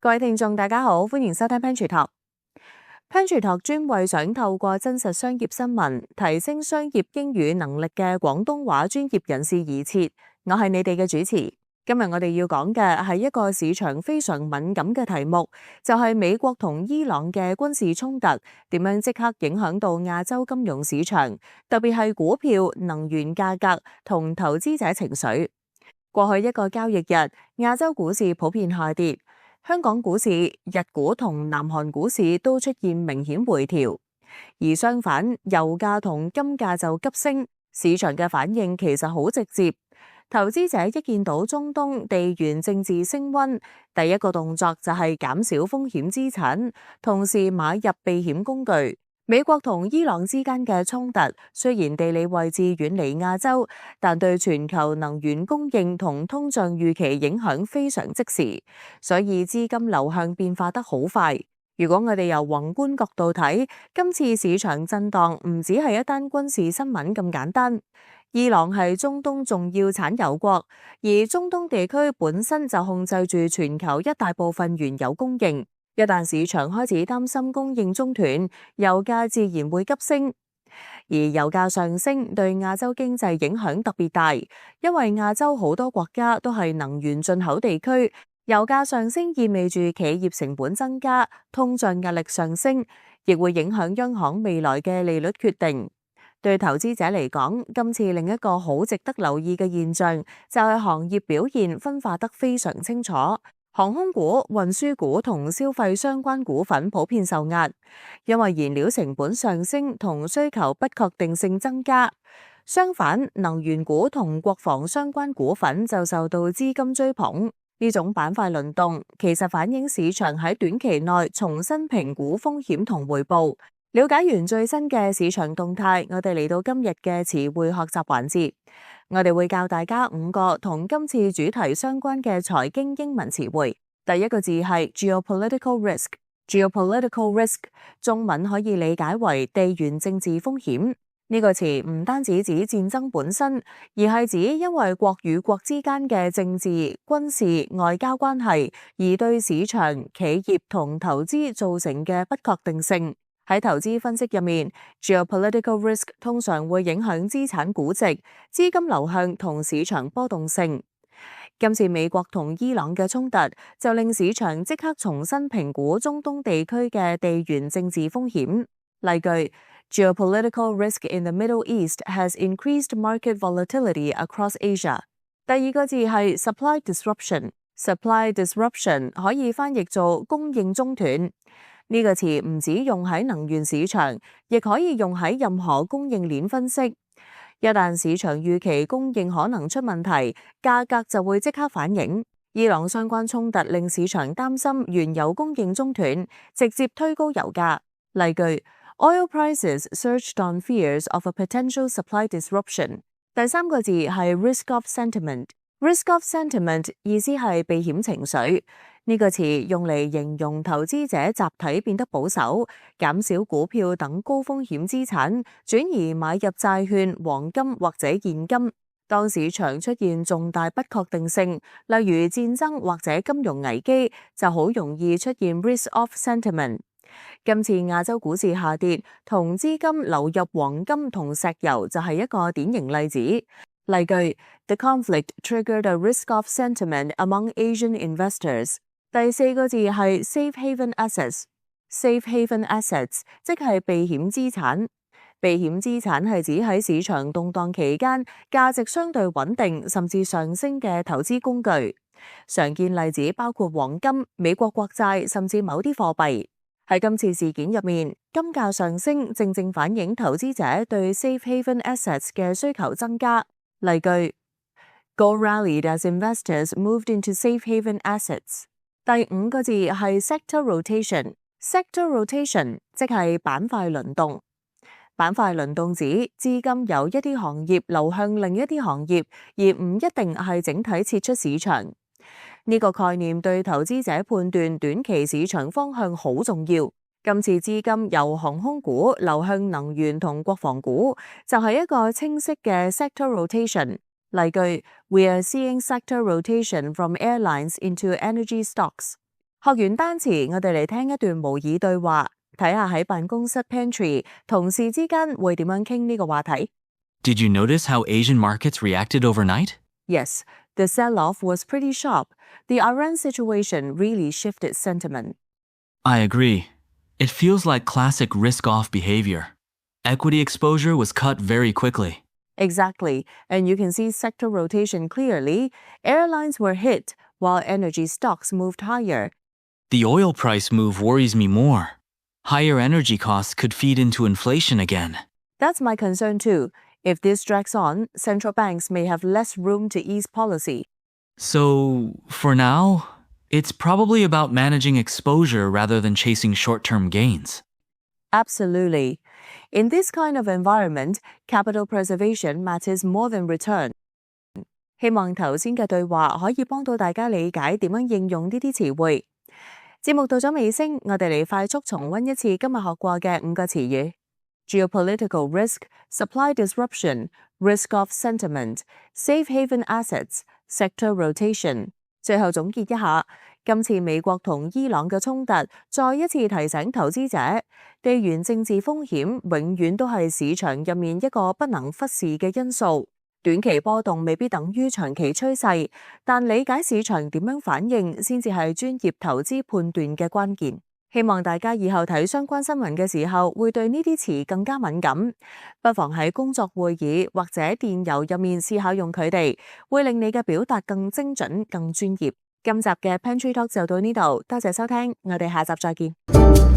各位聽眾大家好，歡迎收聽 Pantry Talk。Pantry Talk 專為想透過真實商業新聞提升商業英語能力嘅廣東話專業人士而設。我係你哋嘅主持。今日我哋要講嘅係一個市場非常敏感嘅題目，就係美國同伊朗嘅軍事衝突點樣即刻影響到亞洲金融市場，特別係股票、能源價格同投資者情緒。過去一個交易日，亞洲股市普遍下跌。香港股市、日股同南韓股市都出現明顯回調，而相反，油價同金價就急升。市場嘅反應其實好直接，投資者一見到中東地緣政治升溫，第一個動作就係減少風險資產，同時買入避險工具。美國同伊朗之間嘅衝突雖然地理位置遠離亞洲，但對全球能源供應同通脹預期影響非常即時，所以資金流向變化得好快。如果我哋由宏觀角度睇，今次市場震盪唔只係一單軍事新聞咁簡單。伊朗係中東重要產油國，而中東地區本身就控制住全球一大部分原油供應。一旦市場開始擔心供應中斷，油價自然會急升。而油價上升對亞洲經濟影響特別大，因為亞洲好多國家都係能源進口地區，油價上升意味住企業成本增加，通脹壓力上升，亦會影響央行未來嘅利率決定。對投資者嚟講，今次另一個好值得留意嘅現象就係行業表現分化得非常清楚。航空股、運輸股同消費相關股份普遍受壓，因為燃料成本上升同需求不確定性增加。相反，能源股同國防相關股份就受到資金追捧。呢種板塊輪動其實反映市場喺短期內重新評估風險同回報。了解完最新嘅市場動態，我哋嚟到今日嘅詞彙學習環節。我哋會教大家5個同今次主題相關嘅財經英文詞彙。第一個字係 geopolitical risk。geopolitical risk 中文可以理解為地緣政治風險。呢個詞唔單止指戰爭本身，而係指因為國與國之間嘅政治、軍事、外交關係而對市場、企業同投資造成嘅不確定性。喺投資分析入面， geopolitical risk 通常會影響資產估值、資金流向同市場波動性。今次美國同伊朗嘅衝突就令市場即刻重新評估中東地區嘅地緣政治風險。例句 Geopolitical risk in the Middle East has increased market volatility across Asia。 第二個字係 supply disruption。supply disruption 可以翻譯做供應中斷。呢個詞唔止用喺能源市場，亦可以用喺任何供應鏈分析。一旦市場預期供應可能出問題，價格就會即刻反映。伊朗相關衝突令市場擔心原油供應中斷，直接推高油價。例句 Oil prices surged on fears of a potential supply disruption。 第三個字係 risk of sentiment。risk of sentiment 意思係避險情緒。呢個詞用嚟形容投資者集體變得保守，減少股票等高風險資產，轉而買入債券、黃金或者現金。當市場出現重大不確定性，例如戰爭或者金融危機，就好容易出現 risk of sentiment。今次亞洲股市下跌，同資金流入黃金同石油就係一個典型例子。例句 The conflict triggered a risk of sentiment among Asian investors。第四個字係 safe haven assets。safe haven assets 即係避險資產。避險資產係指喺市場動盪期間價值相對穩定甚至上升嘅投資工具。常見例子包括黃金、美國國債甚至某啲貨幣。喺今次事件入面，金價上升正正反映投資者對 safe haven assets 嘅需求增加。例句 Gold rallied as investors moved into safe haven assets。第五個字係 sector rotation。sector rotation 即係板塊輪動。板塊輪動指資金由一啲行業流向另一啲行業，而唔一定係整體撤出市場。呢個概念對投資者判斷短期市場方向好重要。今次資金由航空股流向能源同國防股，就係一個清晰嘅 sector rotation。例句 We are seeing sector rotation from airlines into energy stocks。學完單詞，我哋嚟聽一段模擬對話，睇下喺辦公室 pantry 同事之間會點樣傾呢個話題。Did you notice how Asian markets reacted overnight? Yes, the sell-off was pretty sharp. The Iran situation really shifted sentiment. I agree. It feels like classic risk-off behavior. Equity exposure was cut very quickly. Exactly, and you can see sector rotation clearly. Airlines were hit, while energy stocks moved higher. The oil price move worries me more. Higher energy costs could feed into inflation again. That's my concern too. If this drags on, central banks may have less room to ease policy. So, for now, it's probably about managing exposure rather than chasing short-term gains. Absolutely. In this kind of environment, capital preservation matters more than return. 希望頭先嘅對話可以幫到大家理解點樣應用呢啲詞彙。節目到咗尾聲，我哋嚟快速重溫一次今日學過嘅5個詞語。Geopolitical risk, supply disruption, risk-off sentiment, safe haven assets, sector rotation。最後總結一下，今次美國同伊朗嘅衝突，再一次提醒投資者，地緣政治風險永遠都係市場入面一個不能忽視嘅因素。短期波動未必等於長期趨勢，但理解市場點樣反應先至係專業投資判斷嘅關鍵。希望大家以後睇相關新聞嘅時候，會對呢啲詞更加敏感，不妨喺工作會議或者電郵入面試下用佢哋，會令你嘅表達更精準、更專業。今集嘅 Pantry Talk 就到呢度，多謝收聽，我哋下集再見。